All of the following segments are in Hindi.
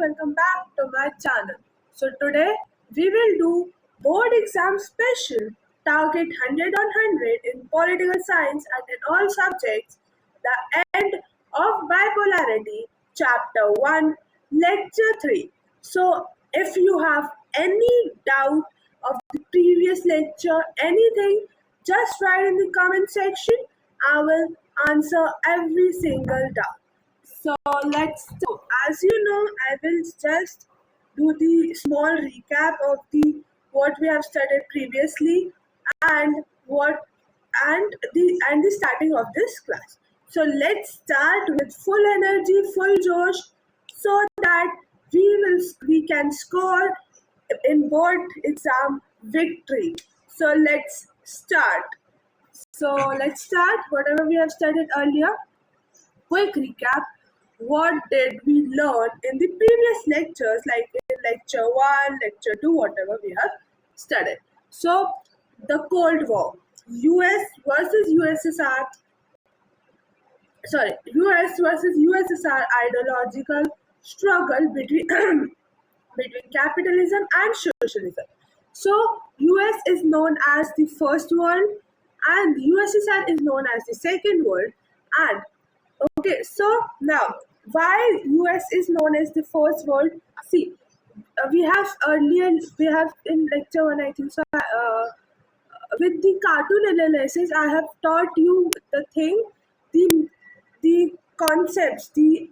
welcome back to my channel. So today we will do board exam special target 100 on 100 in political science and in all subjects, the end of bipolarity, chapter 1, lecture 3. So if you have any doubt of the previous lecture, anything, just write in the comment section. I will answer every single doubt. So as you know, I will just do the small recap of the what we have studied previously and the starting of this class. So let's start with full energy, full josh, so that we can score in board exam victory. So let's start whatever we have studied earlier. Quick recap. What did we learn in the previous lectures, like in lecture 1, lecture 2, whatever we have studied? So, the Cold War, US versus USSR, US versus USSR ideological struggle between between capitalism and socialism. So, US is known as the first world and USSR is known as the second world. And okay, so now why US is known as the first world? See, we have in lecture 1, I think so. With the cartoon analysis, I have taught you the concepts, the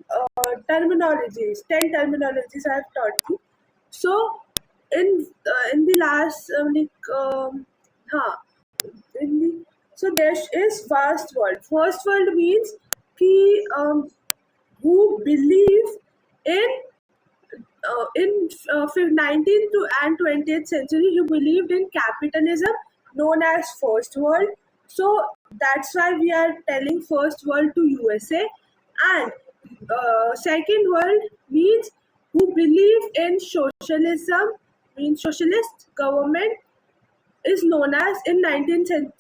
terminologies, 10 terminologies I have taught you. So in the last in the so there is first world. First world means कि who believe in 19th and 20th century, who believed in capitalism, known as first world. So that's why we are telling first world to USA. And second world means who believe in socialism, means socialist government, is known as in 19th and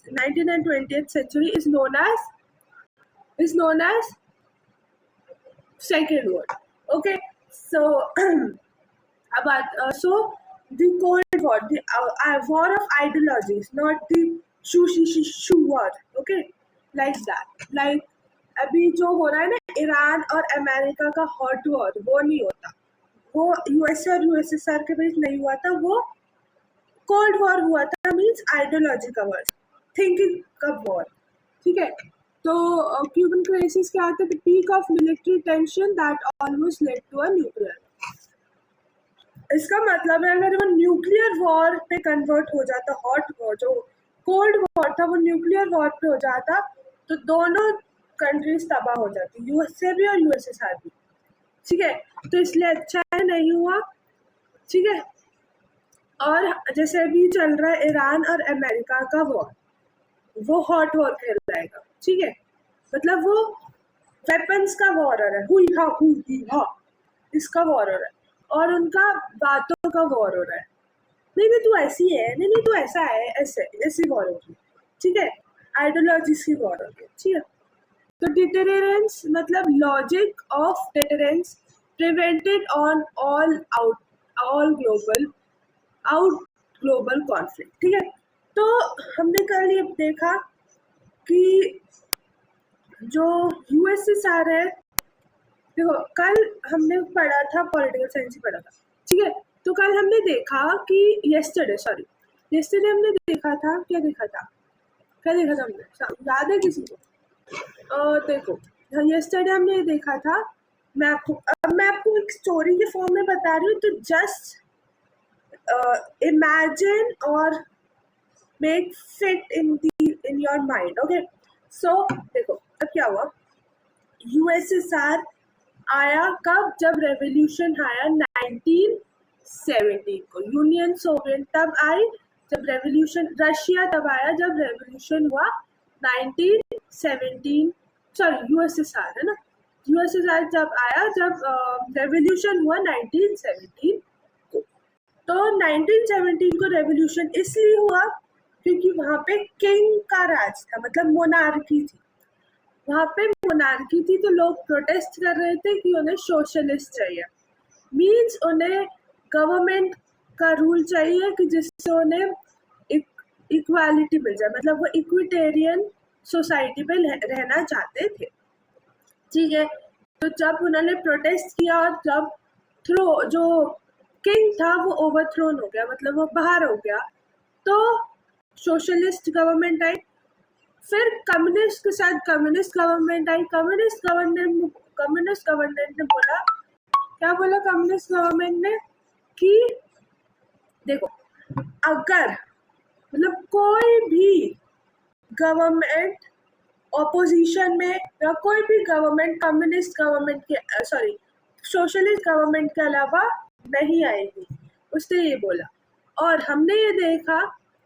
20th century is known as second world. Okay, so about so the Cold War, the war of ideologies, not the shoo war. Okay, like that. Like अभी जो हो रहा है ना ईरान और अमेरिका का हॉट वॉर, वो नहीं होता, वो यूएसए और यूएसएसआर के बीच नहीं हुआ था, वो कोल्ड वॉर हुआ था, मीन्स आइडियोलॉजी का वॉर, थिंकिंग का वॉर. ठीक है. तो क्यूबन क्राइसिस क्या होता है? The peak of military tension that almost led to a nuclear. इसका मतलब है अगर वो न्यूक्लियर वॉर पे कन्वर्ट हो जाता, हॉट वॉर जो कोल्ड वॉर था वो न्यूक्लियर वॉर पे हो जाता, तो दोनों कंट्रीज तबाह हो जाती, यूएसए भी और यूएसएसआर भी. ठीक है. तो इसलिए अच्छा है नहीं हुआ. ठीक है. और जैसे अभी चल रहा है ईरान और अमेरिका का वॉर, वो हॉट वॉर खेल जाएगा. ठीक है. मतलब वो वेपन्स का वॉर हो रहा है, हुई हा इसका वॉर हो रहा है, और उनका बातों का वॉर हो रहा है. नहीं तू ऐसी है, नहीं तू ऐसा है, ऐसी वॉर हो रही है. ठीक है. आइडियोलॉजीज की वॉर हो रही है. ठीक है. तो डिटरेंस मतलब logic of deterrence prevented on all global conflict. ठीक है. तो हमने कल ये देखा कि जो यूएसएसआर है, देखो कल हमने पढ़ा था, पॉलिटिकल साइंस ही पढ़ा था. ठीक है. तो कल हमने देखा कि yesterday हमने देखा था, क्या देखा था हमने, याद है किसी को? देखो yesterday हमने ये देखा था, मैं आपको एक स्टोरी के फॉर्म में बता रही हूँ, तो just imagine or make fit in your mind. Okay, so देखो अब क्या हुआ. यूएसएसआर आया कब? जब रेवोल्यूशन आया 1917 को. यूनियन सोवियत तब आई जब रेवोल्यूशन. रशिया तब आया जब रेवोल्यूशन हुआ 1917. सॉरी, यूएसएसआर है ना. यूएसएसआर जब आया जब रेवोल्यूशन हुआ 1917 को. तो 1917 को रेवोल्यूशन इसलिए हुआ क्योंकि वहां पे किंग का राज था, मतलब मोनार्की थी. वहां पे मोनार्की थी, तो लोग प्रोटेस्ट कर रहे थे कि उन्हें सोशलिस्ट चाहिए. मीन्स उन्हें गवर्नमेंट का रूल चाहिए कि जिससे उन्हें इक्वालिटी मिल जाए, मतलब वो इक्विटेरियन सोसाइटी पे रहना चाहते थे। ठीक है, तो जब उन्होंने प्रोटेस्ट किया और जब जो किंग था वो ओवरथ्रोन हो गया, मतलब वो बाहर हो गया, तो सोशलिस्ट गवर्नमेंट आई। फिर कम्युनिस्ट के साथ कम्युनिस्ट गवर्नमेंट आई। कम्युनिस्ट गवर्नमेंट ने बोला, क्या बोला कम्युनिस्ट गवर्नमेंट ने कि देखो, अगर मतलब कोई भी गवर्नमेंट ऑपोजिशन में या कोई भी गवर्नमेंट कम्युनिस्ट गवर्नमेंट के सोशलिस्ट गवर्नमेंट के अलावा नहीं आएगी, उसने ये बोला। और हमने ये देखा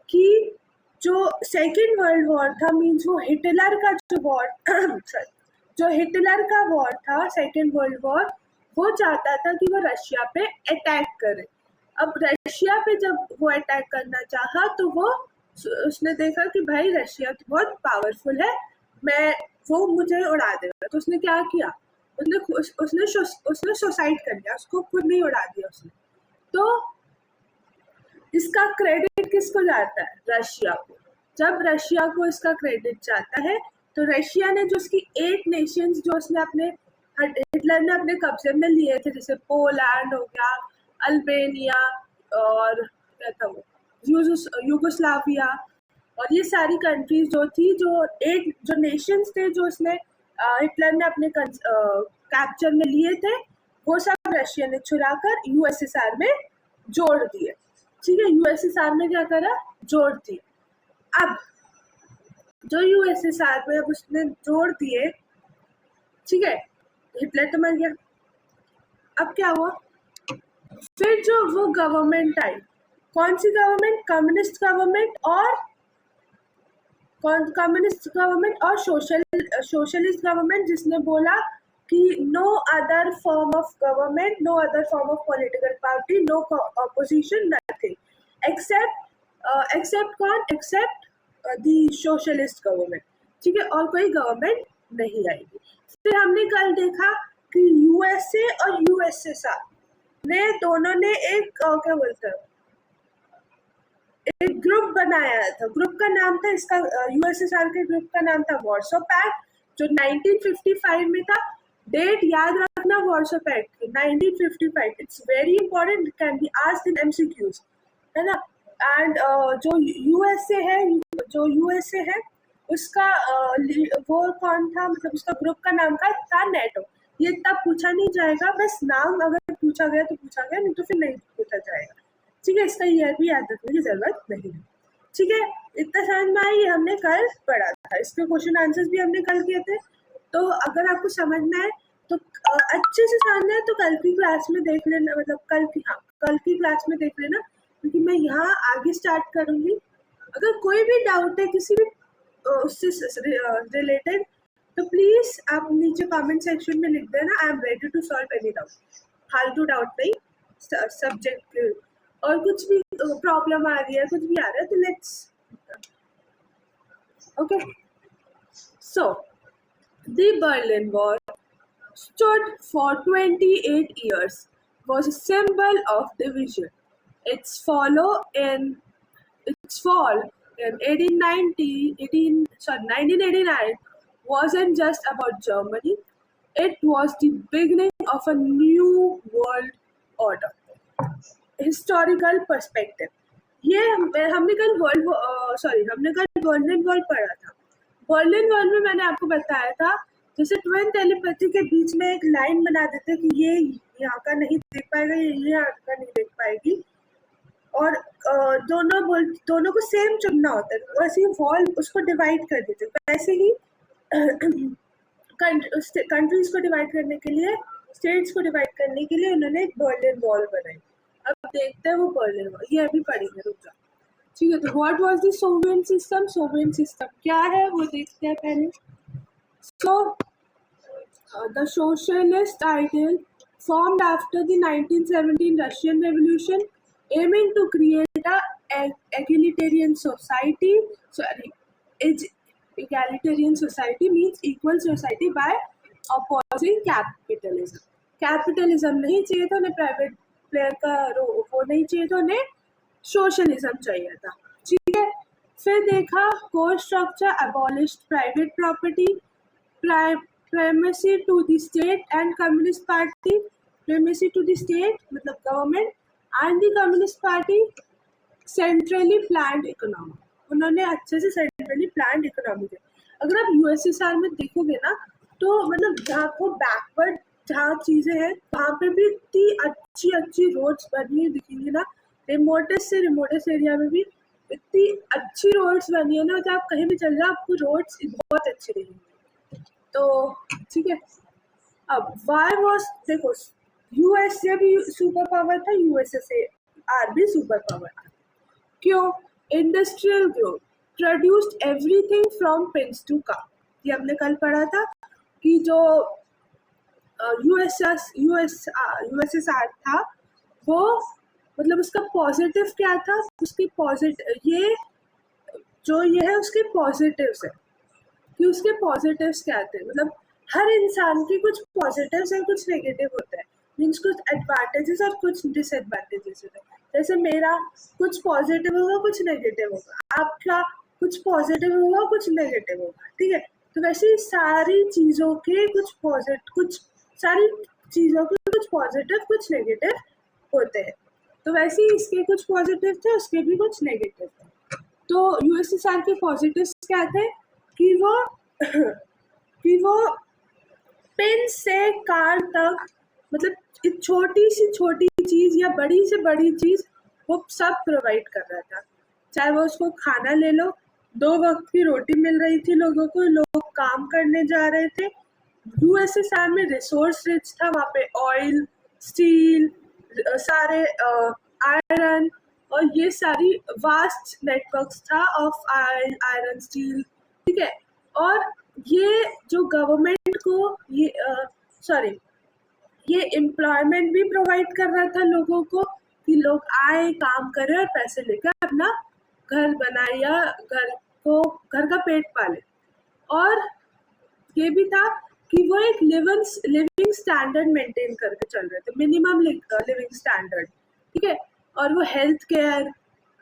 कि जो सेकेंड वर्ल्ड वॉर था, मीन्स वो हिटलर का जो वॉर जो हिटलर का वॉर था, सेकेंड वर्ल्ड वॉर, वो चाहता था कि वो रशिया पे अटैक करे। अब रशिया पे जब वो अटैक करना चाहा तो वो उसने देखा कि भाई रशिया तो बहुत पावरफुल है, वो मुझे उड़ा देगा। तो उसने क्या किया, उसने सुसाइड कर लिया, उसको खुद नहीं उड़ा दिया उसने। तो इसका क्रेडिट किसको जाता है? रशिया को। जब रशिया को इसका क्रेडिट जाता है तो रशिया ने जो उसकी 8 नेशंस जो उसने हिटलर ने अपने कब्जे में लिए थे, जैसे पोलैंड हो गया, अल्बेनिया और क्या था वो यूगोस्लाविया, और ये सारी कंट्रीज जो थी, जो 8 जो नेशंस थे जो उसने हिटलर ने अपने कैप्चर में लिए थे, वो सब रशिया ने चुराकर यूएसएसआर में जोड़ दिए। ठीक है, यूएसएसआर में क्या करा, जोड़ दिए। अब जो यूएसएसआर में अब उसने जोड़ दिए, ठीक है, हिटलर तो मर गया। अब क्या हुआ, फिर जो वो गवर्नमेंट आई, कौन सी गवर्नमेंट? कम्युनिस्ट गवर्नमेंट और सोशलिस्ट गवर्नमेंट, जिसने बोला कि no other form of government, no other form of political party, no opposition, nothing except कौन? Except the socialist government. ठीक है, और कोई गवर्नमेंट नहीं आएगी। फिर हमने कल देखा कि यूएसए और यूएसएसआर ने दोनों ने एक क्या बोलते हैं, एक ग्रुप बनाया था। ग्रुप का नाम था, इसका यूएसएसआर के ग्रुप का नाम था वॉर्सो पैक्ट, जो 1955 में था। डेट याद रखना, Warsaw pact 1955, it's very important, can be asked in MCQs, है ना। एंड जो यूएसए है उसका वो कौन था, मतलब उसका ग्रुप का नाम था नेटो। ये तब पूछा नहीं जाएगा, बस नाम अगर पूछा गया तो पूछा गया, नहीं तो फिर नहीं पूछा जाएगा। ठीक है, इसका ईयर भी याद रखने की जरूरत नहीं है। ठीक है, इतना समझ में आई, हमने कल पढ़ा था, इसके क्वेश्चन आंसर्स भी हमने कल किए थे। तो अगर आपको समझना है तो अच्छे से समझना है तो कल की क्लास में देख लेना, मतलब कल की क्लास में देख लेना, क्योंकि मैं यहाँ आगे स्टार्ट करूँगी। अगर कोई भी डाउट है किसी भी उससे रिलेटेड, तो प्लीज आप नीचे कमेंट सेक्शन में लिख देना, I am ready to solve any doubt, फालतू डाउट नहीं, सब्जेक्ट और कुछ भी प्रॉब्लम आ रही है, कुछ भी आ रहा है तो let's okay. So the Berlin wall stood for 28 years, was a symbol of division. Its fall in 1989 wasn't just about Germany, it was the beginning of a new world order. Historical perspective, ये हमने कल बर्लिन वॉल पढ़ा था। बर्लिन वॉल में मैंने आपको बताया था, जैसे ट्विन टेलीपैथी के बीच में एक लाइन बना देते कि ये यहाँ का नहीं देख पाएगा, ये यहाँ का नहीं देख पाएगी, और दोनों को सेम चुनना होता है, वैसे ही वॉल उसको डिवाइड कर देते। वैसे ही कंट्रीज को डिवाइड करने के लिए, स्टेट्स को डिवाइड करने के लिए उन्होंने एक बर्लिन वॉल बनाई। अब देखते हैं वो बर्लिन वॉल, ये अभी पढ़ेंगे, रुक जाओ। ठीक है, तो what was the Soviet system? Soviet system क्या है वो देखते हैं पहले। So, the socialist ideal formed after the 1917 Russian Revolution, aiming to create an egalitarian society. Egalitarian society means equal society by opposing capitalism. Capitalism नहीं चाहिए था उन्हें, प्राइवेट प्लेयर का वो नहीं चाहिए था उन्हें, सोशलिज्म चाहिए था। ठीक है, फिर देखा core structure, abolished private property, primacy to the state and communist party, primacy to the state मतलब government and the communist party, centrally planned economy, उन्होंने अच्छे से सेंट्रली प्लान्ड इकोनॉमी दी। अगर आप यूएसएसआर में देखोगे ना तो मतलब जहाँ को बैकवर्ड जहाँ चीज़ें हैं वहाँ पे भी इतनी अच्छी अच्छी रोड्स बनी हुई दिखेंगी ना, रिमोटेस्ट से रिमोटेस्ट एरिया में भी इतनी अच्छी रोड्स बनी है ना, तो आप कहीं भी चल जाओ आपको रोड्स बहुत अच्छी रहेंगी। तो ठीक है, अब वाई वॉज देखो, यूएसए भी सुपर पावर था, यूएसएसआर भी सुपर पावर था। क्यों? Industrial growth, produced everything from pins to car. ये हमने कल पढ़ा था कि जो यूएसएसआर था वो मतलब उसका पॉजिटिव क्या था, उसके पॉजिटिव ये है उसके पॉजिटिव्स है कि उसके पॉजिटिव्स क्या थे, मतलब हर इंसान के कुछ पॉजिटिव्स और कुछ नेगेटिव होते हैं, मीन्स कुछ एडवांटेजेस और कुछ डिसएडवांटेजेस होते हैं। जैसे मेरा कुछ पॉजिटिव होगा कुछ नेगेटिव होगा, आपका कुछ पॉजिटिव होगा कुछ नेगेटिव होगा। ठीक है, तो वैसे सारी चीज़ों के कुछ सारी चीज़ों के कुछ पॉजिटिव कुछ नेगेटिव होते हैं। तो वैसे ही इसके कुछ पॉजिटिव थे, उसके भी कुछ नेगेटिव थे। तो यूएसएसआर के पॉजिटिव्स क्या थे कि वो पेन से कार तक मतलब एक छोटी से छोटी चीज़ या बड़ी से बड़ी चीज़ वो सब प्रोवाइड कर रहा था। चाहे वो उसको खाना ले लो, 2 वक्त की रोटी मिल रही थी लोगों को, लोग काम करने जा रहे थे। यूएसएसआर में रिसोर्स रिच था, वहाँ पे ऑयल, स्टील, सारे आयरन और ये सारी वास्ट नेटवर्क्स था ऑफ आयरन स्टील। ठीक है, और ये जो गवर्नमेंट को ये एम्प्लॉयमेंट भी प्रोवाइड कर रहा था लोगों को कि लोग आए काम करें और पैसे लेकर अपना घर बनाए या घर का पेट पाले। और ये भी था कि वो एक लिविंग स्टैंडर्ड मेंटेन करके चल रहे थे, मिनिमम लिविंग स्टैंडर्ड। ठीक है, और वो हेल्थ केयर,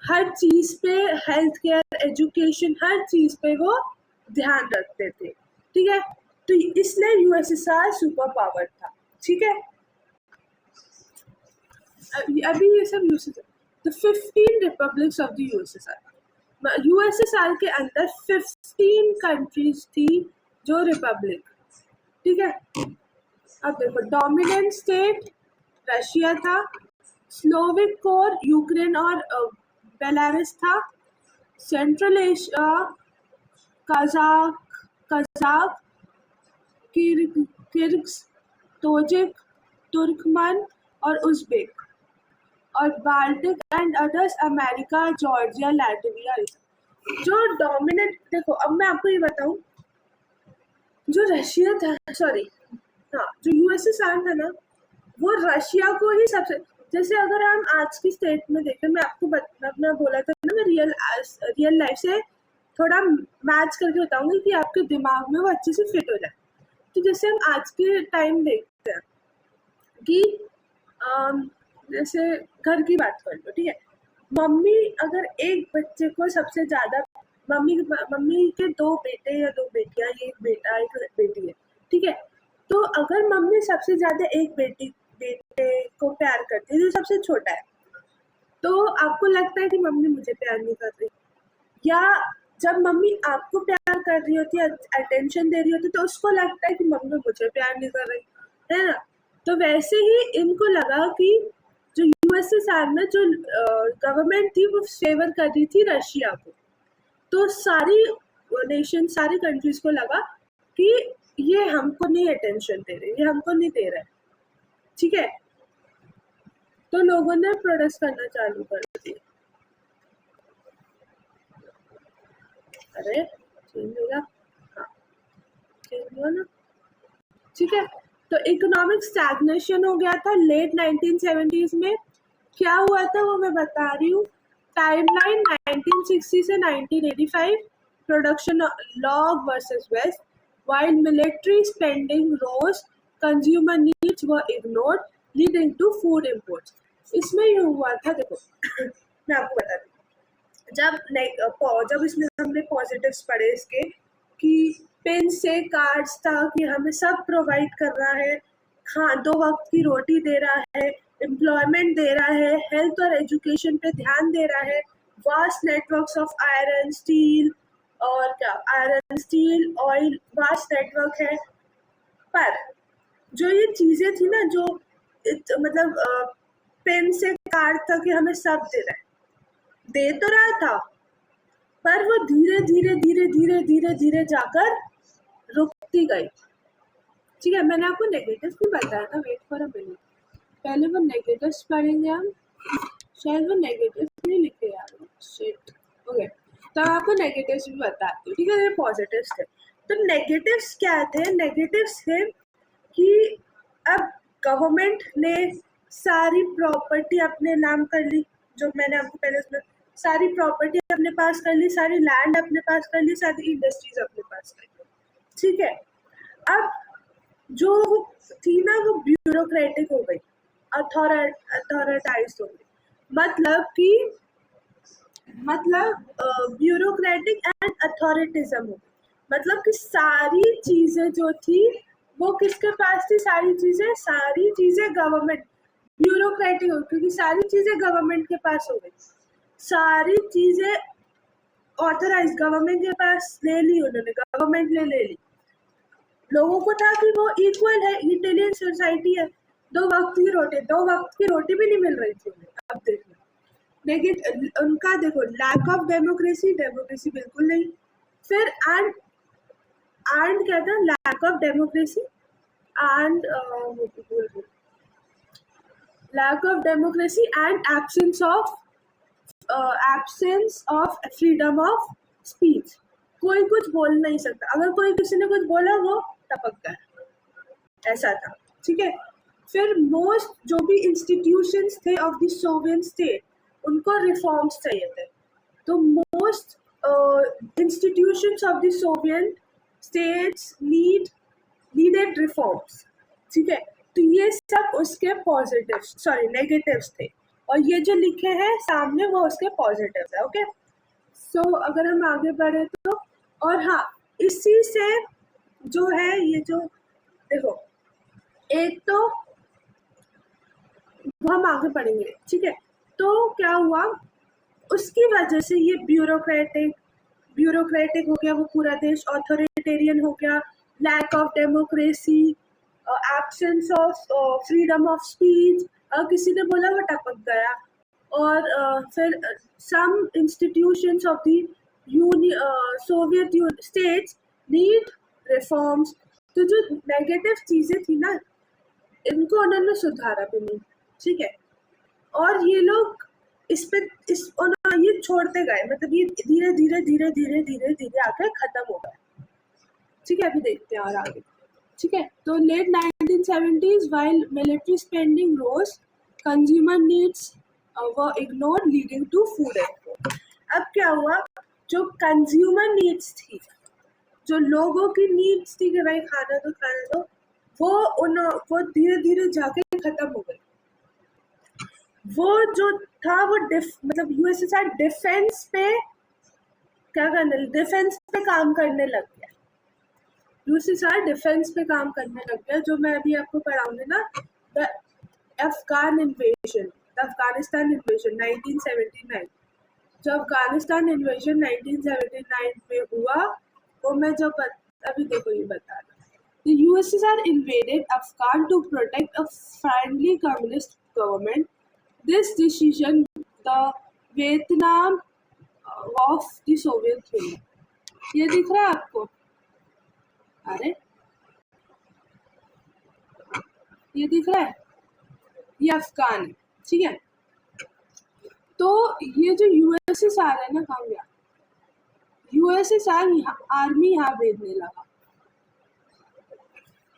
हर चीज़ पे हेल्थ केयर, एजुकेशन, हर चीज़ पे वो ध्यान रखते थे। ठीक है, तो इसलिए यूएसएसआर सुपर पावर था। ठीक है, अभी ये सब USSR, the 15 republics of the USSR, USSR के अंदर 15 कंट्रीज थी जो रिपब्लिक। ठीक है, अब देखो, डोमिनेंट स्टेट रशिया था, स्लोविक कोर यूक्रेन और बेलारूस था, सेंट्रल एशिया कजाक, किर्गिज, तोजिक, तुर्कमन और उज़्बेक, और Baltic and others America, Georgia, Latvia. जो डोमिनेंट, देखो अब मैं आपको ये बताऊं, जो रशिया था जो यूएसएसआर था ना, वो रशिया को ही सबसे, जैसे अगर हम आज की स्टेट में देखें, मैं आपको मैं बोला था ना, मैं रियल लाइफ से थोड़ा मैच करके बताऊंगी कि आपके दिमाग में वो अच्छे से फिट हो जाए। तो जैसे हम आज के टाइम देखते हैं कि जैसे घर की बात कर लो, ठीक है, मम्मी अगर एक बच्चे को सबसे ज़्यादा, मम्मी के 2 बेटे या 2 बेटियां, एक बेटा एक बेटी है। ठीक है, तो अगर मम्मी सबसे ज़्यादा एक बेटे को प्यार करती है जो सबसे छोटा है, तो आपको लगता है कि मम्मी मुझे प्यार नहीं कर रही, या जब मम्मी आपको प्यार कर रही होती है, अटेंशन दे रही होती है, तो उसको लगता है कि मम्मी मुझे प्यार नहीं कर रही है ना। तो वैसे ही इनको लगा कि जो यूएसएसआर में जो गवर्नमेंट थी वो फेवर कर रही थी रशिया को, तो सारी नेशन, सारी कंट्रीज को लगा कि ये हमको नहीं अटेंशन दे रहे, ये हमको नहीं दे रहे। ठीक है, तो लोगों ने प्रोटेस्ट करना चालू कर दिया। अरे चेंज हो गया, हाँ चेंज हुआ ना। ठीक है, तो इकोनॉमिक स्टैग्नेशन हो गया था लेट 1970s में। क्या हुआ था वो मैं बता रही हूँ। टाइमलाइन 1960 से 1985, production log versus West, while military spending rose, consumer needs were ignored, leading to food imports. इसमें ये हुआ था, देखो मैं आपको बताती हूँ, जब इसमें हमने पॉजिटिव्स पढ़े इसके कि पेन से कार्ड्स था कि हमें सब प्रोवाइड कर रहा है, 2 वक्त की रोटी दे रहा है, एम्प्लॉयमेंट दे रहा है, हेल्थ और एजुकेशन पे ध्यान दे रहा है, vast networks of iron steel और क्या iron steel oil vast network है। पर जो ये चीजें थी ना, जो मतलब पेन से कार्ड तक कि हमें सब दे रहा है, दे तो रहा था, पर वो धीरे धीरे धीरे धीरे धीरे धीरे जाकर रुकती गई। ठीक है, मैंने आपको नेगेटिव भी बताया ना, वेट फॉर अ मिनट, पहले वो नेगेटिव्स पढ़ेंगे हम, शायद वो नेगेटिव नहीं लिखे यार, शिट। ओके, तो आपको नेगेटिव्स भी बताती हूँ, ठीक है। ये पॉजिटिव्स थे, तो नेगेटिव्स क्या थे? नेगेटिव्स थे कि अब गवर्नमेंट ने सारी प्रॉपर्टी अपने नाम कर ली, जो मैंने आपको पहले उसमें सारी प्रॉपर्टी अपने पास कर ली, सारी लैंड अपने पास कर ली, सारी इंडस्ट्रीज अपने पास कर ली। ठीक है, अब जो वो थी ना, वो ब्यूरोक्रेटिक हो गई, अथॉरिटाइज हो गई, मतलब ब्यूरोक्रेटिक एंड अथॉरिटिज्म हो गई। मतलब कि सारी चीजें जो थी वो किसके पास थी? सारी चीजें गवर्नमेंट, ब्यूरोक्रेटिक हो, क्योंकि सारी चीजें गवर्नमेंट के पास हो गई, सारी चीजें ऑथराइज गवर्नमेंट के पास ले ली उन्होंने, गवर्नमेंट ने ले ली। लोगों को था कि वो इक्वल है, इटालियन सोसाइटी है, 2 वक्त की रोटी भी नहीं मिल रही थी उन्हें। अब देखो, लेकिन उनका देखो लैक ऑफ डेमोक्रेसी बिल्कुल नहीं। फिर एंड क्या था? Lack of democracy and absence of freedom of speech. कोई कुछ बोल नहीं सकता, अगर कोई किसी ने कुछ बोला वो टपक गया, ऐसा था। ठीक है, फिर मोस्ट जो भी इंस्टीट्यूशंस थे ऑफ द सोवियत स्टेट, उनको रिफॉर्म्स चाहिए थे, तो most institutions of the Soviet states needed reforms. ठीक है, तो ये सब उसके नेगेटिव्स थे, और ये जो लिखे हैं सामने वो उसके पॉजिटिव्स है। ओके, सो अगर हम आगे बढ़े तो, और हाँ, इसी से जो है ये जो देखो, एक तो वो हम आगे पढ़ेंगे। ठीक है, तो क्या हुआ, उसकी वजह से ये ब्यूरोक्रेटिक हो गया वो पूरा देश, ऑथोरिटेरियन हो गया, lack of democracy, absence of freedom of speech, किसी ने बोला वो टपक गया, और फिर some institutions of the Soviet states need reforms. तो जो नेगेटिव चीजें थी ना, इनको उन्होंने सुधारा भी नहीं। ठीक है, और ये लोग ये छोड़ते गए, मतलब ये धीरे धीरे धीरे धीरे धीरे धीरे आकर खत्म हो गए। ठीक है, अभी देखते हैं और आगे। ठीक है, तो late 1970s while military spending rose, consumer needs were ignored, leading to food export. अब क्या हुआ, जो कंज्यूमर नीड्स थी, जो लोगों की नीड्स थी कि भाई खाना दो, वो धीरे धीरे जाके खत्म हो गई। वो जो था वो मतलब यूएसएसआर डिफेंस पे काम करने लग गया। यूएसएसआर डिफेंस पे काम करने लग गया, जो मैं अभी आपको पढ़ाऊंगी ना, द अफगानिस्तान इन्वेजन 1979। जो अफगानिस्तान इन्वेजन 1979 में हुआ, वो मैं जो अभी देखो ये बता रहा। The USSR invaded Afghan to protect a friendly communist government. This decision the Vietnam of the Soviet Union. ये दिख रहा है आपको? अरे ये दिख रहा है, ये अफगान है। ठीक है, तो ये जो यूएसएसआर है ना, कहाँ गया यूएसएसआर? आर्मी यहाँ भेजने लगा।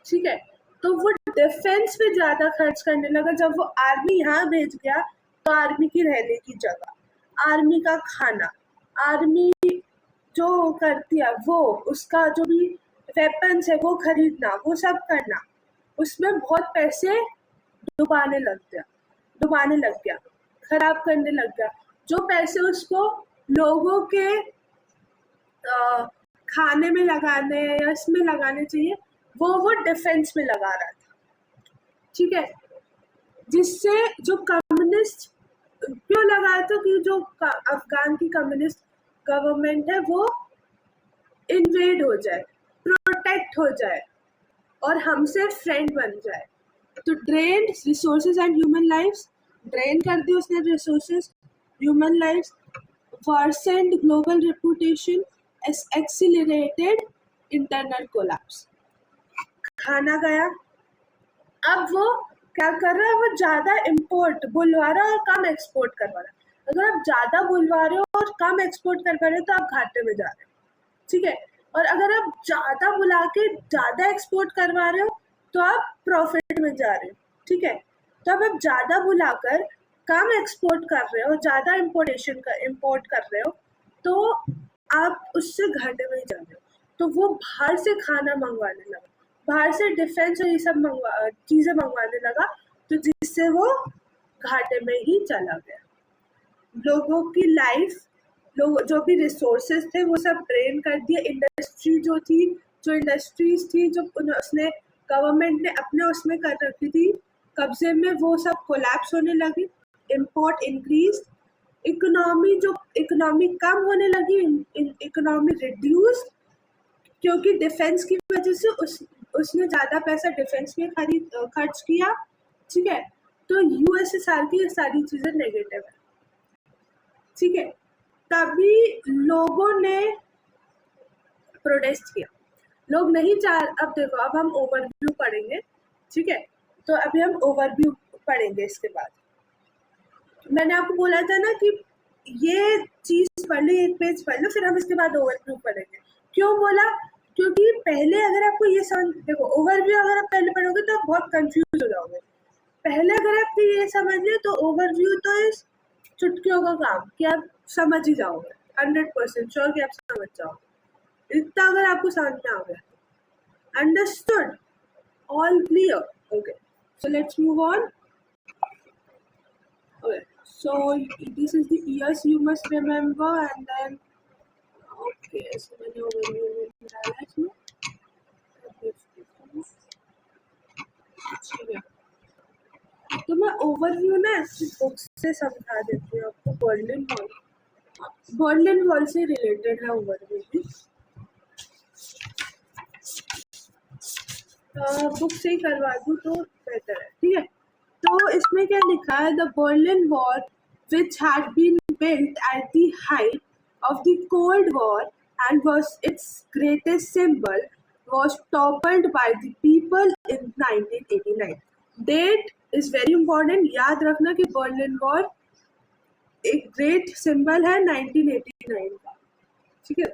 ठीक है, तो वो डिफेंस पे ज्यादा खर्च करने लगा। जब वो आर्मी यहाँ भेज गया, तो आर्मी की रहने की जगह, आर्मी का खाना, आर्मी जो करती है वो, उसका जो भी वेपन्स है वो खरीदना, वो सब करना, उसमें बहुत पैसे डुबाने लग गया, खराब करने लग गया। जो पैसे उसको लोगों के खाने में लगाने या इसमें लगाने चाहिए, वो डिफेंस में लगा रहा था, ठीक है। जिससे जो कम्युनिस्ट क्यों लगाया था कि जो अफगान की कम्युनिस्ट गवर्नमेंट है वो इन्वेड हो जाए, प्रोटेक्ट हो जाए और हमसे फ्रेंड बन जाए। तो drain resources and human lifes, drain कर दी उसने resources, human lifes, worsened global reputation, accelerated internal collapse. खाना गया। अब वो क्या कर रहा है, वो ज़्यादा इम्पोर्ट बुलवा रहा है और कम एक्सपोर्ट करवा रहा है। अगर आप ज़्यादा बुलवा रहे हो और कम एक्सपोर्ट कर पा रहे हो तो आप घाटे में जा रहे हो, ठीक है। और अगर आप ज़्यादा बुला के ज़्यादा एक्सपोर्ट करवा रहे हो तो आप प्रॉफिट में जा रहे हो, ठीक है। तो अब आप ज़्यादा बुलाकर कम एक्सपोर्ट कर रहे हो, ज़्यादा इम्पोर्ट कर रहे हो, तो आप उससे घाटे में ही जा रहे हो। तो वो बाहर से खाना मंगवाने लगा, बाहर से डिफेंस और ये सब चीज़ें मंगवाने लगा, तो जिससे वो घाटे में ही चला गया। लोगों की लाइफ, लोग जो भी रिसोर्सेज थे वो सब ड्रेन कर दिए। जो इंडस्ट्रीज थी जो उसने गवर्नमेंट ने अपने उसमें कर रखी थी कब्जे में, वो सब कोलैप्स होने लगी। इम्पोर्ट इंक्रीज, इकोनॉमी कम होने लगी, इकोनॉमी रिड्यूस, क्योंकि डिफेंस की वजह से उसने ज़्यादा पैसा डिफेंस में खर्च किया, ठीक है। तो यूएसएसआर की ये सारी चीज़ें नेगेटिव है, ठीक है। तभी लोगों ने प्रोटेस्ट किया। लोग नहीं चाह, अब देखो, अब हम ओवरव्यू पढ़ेंगे, ठीक है। तो अभी हम ओवरव्यू पढ़ेंगे। इसके बाद मैंने आपको बोला था ना कि ये चीज़ पढ़ लो, एक पेज पढ़ लो, फिर हम इसके बाद ओवरव्यू पढ़ेंगे। क्यों बोला? क्योंकि पहले अगर आपको ये समझ, देखो ओवरव्यू अगर आप पहले पढ़ोगे तो आप बहुत कंफ्यूज हो जाओगे। पहले अगर आप ये समझ ले तो ओवरव्यू तो इस चुटकियों का काम कि आप समझ ही जाओगे, 100% श्योर कि आप समझ जाओगे। इतना अगर आपको समझ में आ गया, understood, all clear, okay. So let's move on. Okay, so this is the years you must remember, and then okay, so मैंने overview में डाला इसमें, ठीक है। तो मैं ओवरव्यू ना ऐसी बुक से समझा देती हूँ आपको। बर्लिन वॉल से रिलेटेड है ओवरव्यू भी, बुक से ही करवा दूँ तो बेहतर है, ठीक है। तो इसमें क्या लिखा है, the Berlin wall which had been built at the height of the Cold War and was its greatest symbol, was toppled by the people in 1989. Date is very important. याद रखना कि बर्लिन वॉल एक ग्रेट सिंबल है 1989 का, ठीक है।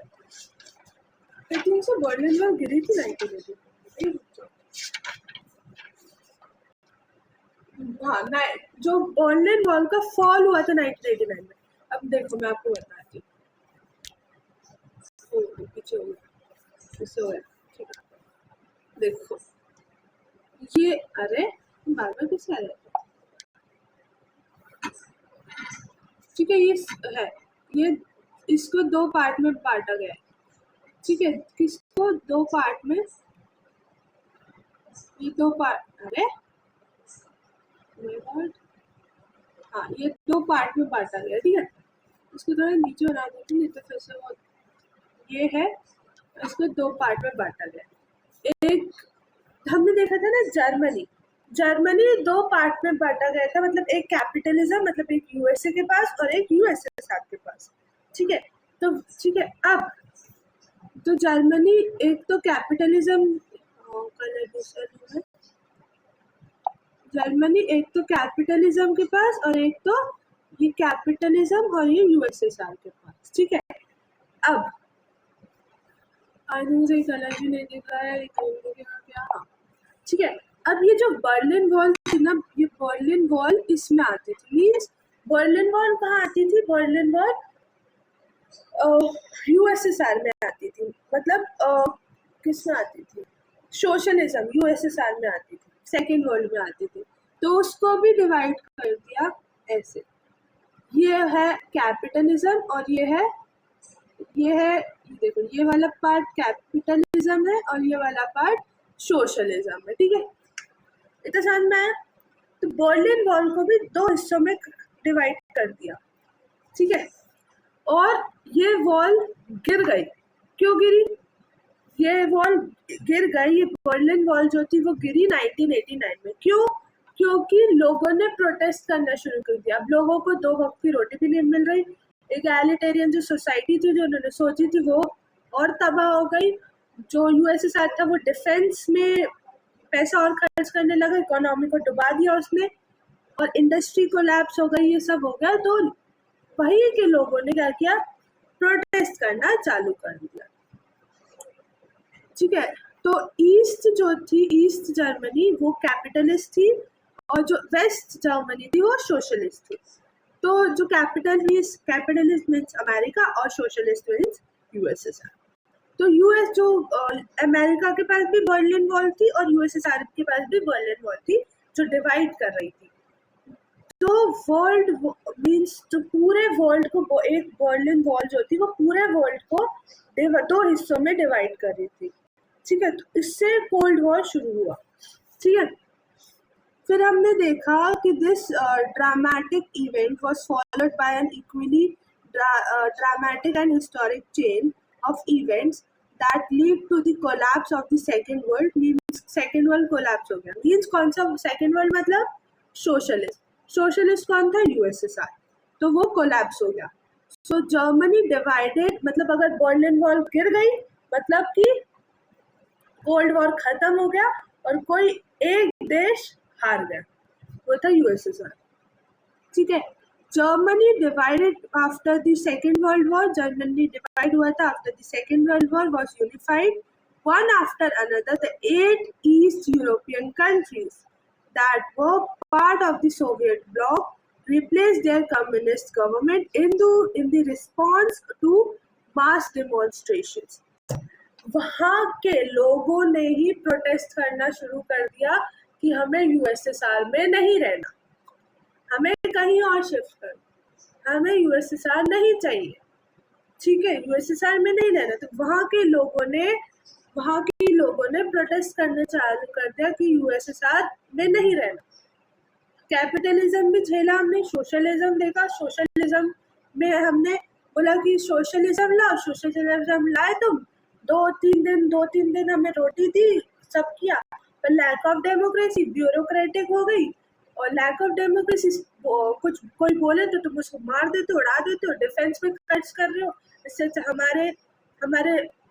I think so Berlin Wall गिरी थी 1989। हाँ, जो बर्लिन वॉल का फॉल हुआ था 1989 में। अब देखो मैं आपको बताती हूँ, पीछे हो गया, ठीक है। देखो ये, अरे बार बार किससे आ रहा है, ठीक है। ये है, ये इसको दो पार्ट में बांटा गया है, ठीक है। किसको दो पार्ट में, ये दो पार्ट, अरे हाँ, ये दो पार्ट में बांटा गया, ठीक है। इसको थोड़ा नीचे बना देती नहीं तो फिर से वो ये है, इसको दो पार्ट में बांटा गया। एक हमने देखा था ना, जर्मनी दो पार्ट में बांटा गया था, मतलब एक कैपिटलिज्म, मतलब एक यूएसए के पास और एक यूएसएसआर के पास, ठीक है। तो ठीक है, अब तो जर्मनी एक तो कैपिटलिज्म, जर्मनी एक तो कैपिटलिज्म के पास और एक तो ये कैपिटलिज्म और ये यूएसएसआर के पास, ठीक है। अब मुझे कलर भी नहीं दिख रहा है, क्या, ठीक है। अब ये जो बर्लिन वॉल थी ना, ये बर्लिन वॉल इसमें आती थी, मीन्स बर्लिन वॉल कहाँ आती थी, बर्लिन वॉल यूएसएसआर में आती थी, मतलब किस में आती थी, सोशलिज्म यूएसएसआर में आती थी, सेकेंड वर्ल्ड में आती थी, तो उसको भी डिवाइड कर दिया ऐसे। ये है कैपिटलिज्म और ये है देखो, ये वाला पार्ट कैपिटलिज्म है और ये वाला पार्ट सोशलिज्म है। ठीक है, इतना समझ में आया? तो बर्लिन वॉल को भी दो हिस्सों में डिवाइड कर दिया। ठीक है, और ये वॉल गिर गई। क्यों गिरी? ये वॉल गिर गई, ये बर्लिन वॉल जो थी वो गिरी 1989 में। क्यों? क्योंकि लोगों ने प्रोटेस्ट करना शुरू कर दिया। अब लोगों को 2 वक्त की रोटी भी नहीं मिल रही। एगैलिटेरियन जो सोसाइटी थी, जो उन्होंने सोची थी, वो और तबाह हो गई। जो यूएसएसआर था वो डिफेंस में पैसा और खर्च करने लगा, इकोनॉमी को डुबा दिया उसने, और इंडस्ट्री कोलैप्स हो गई, ये सब हो गया। तो वही के लोगों ने क्या किया? प्रोटेस्ट करना चालू कर दिया। ठीक है, तो ईस्ट जो थी, ईस्ट जर्मनी, वो कैपिटलिस्ट थी, और जो वेस्ट जर्मनी थी वो सोशलिस्ट थी। तो जो कैपिटलिस्ट मीन्स अमेरिका और सोशलिस्ट मीन्स यूएसएसआर। तो यूएस जो अमेरिका के पास भी बर्लिन वॉल थी और यूएसएसआर के पास भी बर्लिन वॉल थी, जो डिवाइड कर रही थी। तो वर्ल्ड मीन्स जो पूरे वर्ल्ड को, एक बर्लिन वॉल जो थी वो पूरे वर्ल्ड को 2 हिस्सों में डिवाइड कर रही थी। ठीक है, तो इससे कोल्ड वॉर शुरू हुआ। ठीक है, फिर हमने देखा कि this dramatic event was followed by an equally dramatic and historic chain of events that lead to the collapse of the second world. Means second world collapse हो गया। मीन्स कौन सा सेकेंड वर्ल्ड? मतलब सोशलिस्ट। सोशलिस्ट कौन था? यूएसएसआर। तो वो कोलैप्स हो गया। सो जर्मनी डिवाइडेड, मतलब अगर बर्लिन वॉल गिर गई मतलब कि कोल्ड वॉर खत्म हो गया और कोई एक देश हार गया, वो था यूएसएसआर। ठीक है, Germany divided after the second world war. Germany divide हुआ था after the second world war, was unified one after another. The 8 East European countries that were part of the Soviet bloc replaced their communist government in the response to mass demonstrations. वहाँ के लोगों ने ही प्रोटेस्ट करना शुरू कर दिया कि हमें यूएसएसआर में नहीं रहना, हमें कहीं और शिफ्ट करना, हमें यूएसएसआर नहीं चाहिए। ठीक है, यूएसएसआर में नहीं रहना। तो वहाँ के लोगों ने प्रोटेस्ट करना चालू कर दिया कि यूएसएसआर में नहीं रहना। कैपिटलिज्म भी झेला हमने, सोशलिज्म देखा। सोशलिज्म में हमने बोला कि सोशलिज्म लाओ, सोशलिज्म लाए तुम, 2-3 दिन हमें रोटी दी, सब किया, पर लैक ऑफ डेमोक्रेसी, ब्यूरोक्रेटिक हो गई। और लैक ऑफ डेमोक्रेसी, कुछ कोई बोले तो तुम उसको मार देते हो, उड़ा देते हो, डिफेंस में खर्च कर रहे हो। इससे हमारे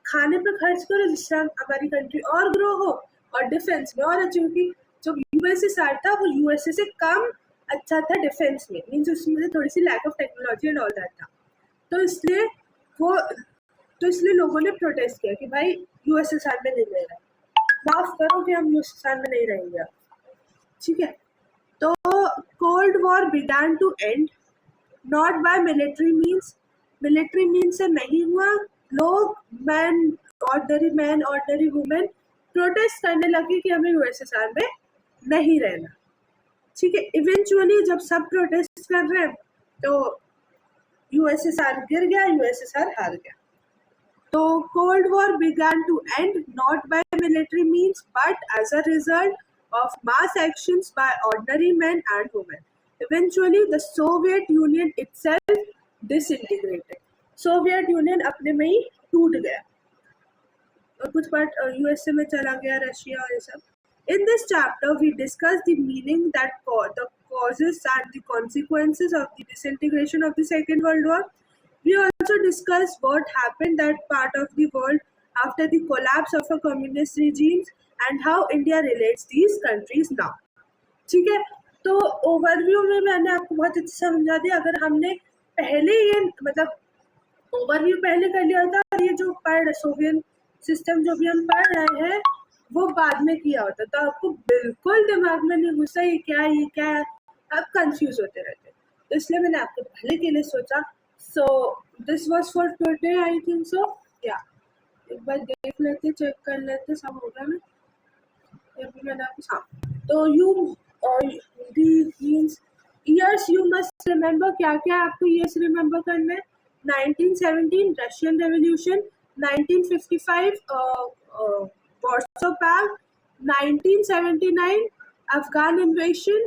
खाने पे खर्च करो जिससे हमारी कंट्री और ग्रो हो और डिफेंस में और अच्छी होगी। जो यूएसएसआर था वो यूएसए से कम अच्छा था डिफेंस में, मीन्स उसमें थोड़ी सी lack of technology and all that था। तो इसलिए लोगों ने प्रोटेस्ट किया कि भाई यूएसएसआर में नहीं रह रहा, माफ करो कि हम यूएसएसआर में नहीं रहेंगे। ठीक है, तो cold war began to end not by military means से नहीं हुआ। लोग ऑर्डिनरी ऑर्डिनरी वुमेन प्रोटेस्ट करने लगे कि हमें यूएसएसआर में नहीं रहना। ठीक है, इवेंचुअली जब सब प्रोटेस्ट कर रहे हैं तो यूएसएसआर गिर गया, यूएसएसआर हार गया। तो cold war began to end not by military means but as a result of mass actions by ordinary men and women. Eventually, the Soviet Union itself disintegrated. Soviet union अपने में ही टूट गया और कुछ पार्ट यूएसए में चला गया, रशिया और ये सब। In this chapter, we discuss the meaning that the causes and the consequences of the disintegration of the Second World War. We also discuss what happened that part of the world after the collapse of a communist regimes and how India relates these countries now. ठीक है, तो ओवरव्यू में मैंने आपको बहुत अच्छे से समझा दिया। अगर हमने पहले ये मतलब ओवरव्यू पहले कर लिया था और ये जो सोवियत सिस्टम जो भी हम पढ़ रहे हैं वो बाद में किया होता तो आपको बिल्कुल दिमाग में नहीं घुसा ये क्या है, आप कंफ्यूज होते रहते। तो इसलिए मैंने आपको पहले के लिए सोचा। So this was for today, I think सो। या एक बार देख लेते, चेक कर लेते सब होगा ना। ये भी मैंने आपको तो you the means years you must remember, क्या क्या आपको ईयर्स रिमेंबर करना है? 1917 Russian revolution, 1955 Warsaw pact, 1979 Afghan invasion,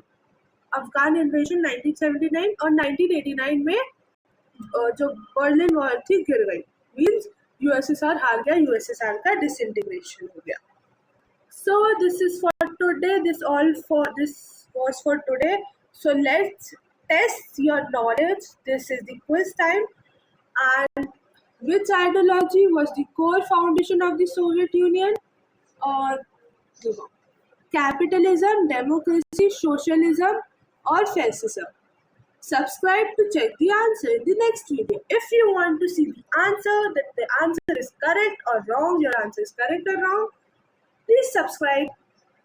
1979 और 1989 में जो बर्लिन वॉल थी गिर गई, मीन्स यूएसएसआर हार गया, यूएसएसआर का डिसइंटीग्रेशन हो गया. So this is for today. This was for today. So let's test your knowledge. This is the quiz time. And which ideology was the core foundation of the Soviet Union? Or capitalism, democracy, socialism, or fascism? Subscribe to check the answer in the next video. If you want to see the answer, that the answer is correct or wrong, your answer is correct or wrong, please subscribe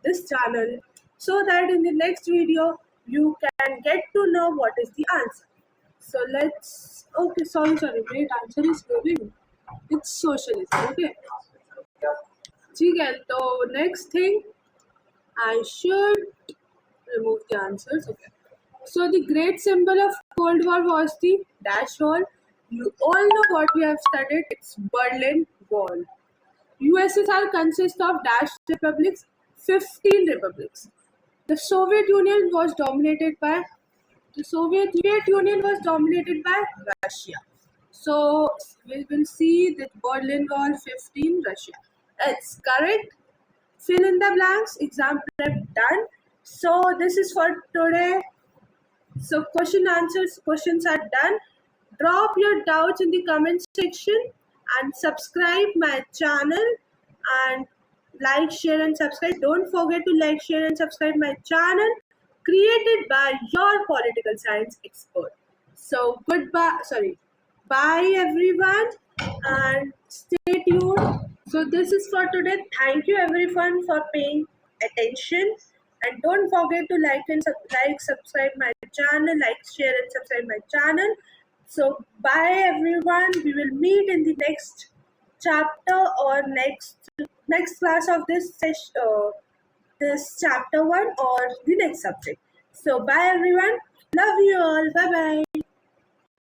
this channel so that in the next video you can get to know what is the answer. So let's, okay, sorry, wait, answer is going. It's socialism, okay. ठीक है, तो next thing, I should remove the answers, okay. So the great symbol of Cold War was the dash wall. You all know what we have studied, it's Berlin Wall. USSR consists of dash republics, 15 republics. The Soviet Union was dominated by Russia. So we will see that Berlin Wall 15 Russia. It's correct. Fill in the blanks. Exam prep done. So this is for today. So questions are done. Drop your doubts in the comment section and subscribe my channel and like, share and subscribe. Don't forget to like, share and subscribe my channel created by your political science expert. So bye everyone and stay tuned. So this is for today. Thank you everyone for paying attention. And don't forget to subscribe my channel, share and subscribe my channel. So bye everyone. We will meet in the next chapter or next class of this this chapter 1 or the next subject. So bye everyone. Love you all. Bye bye.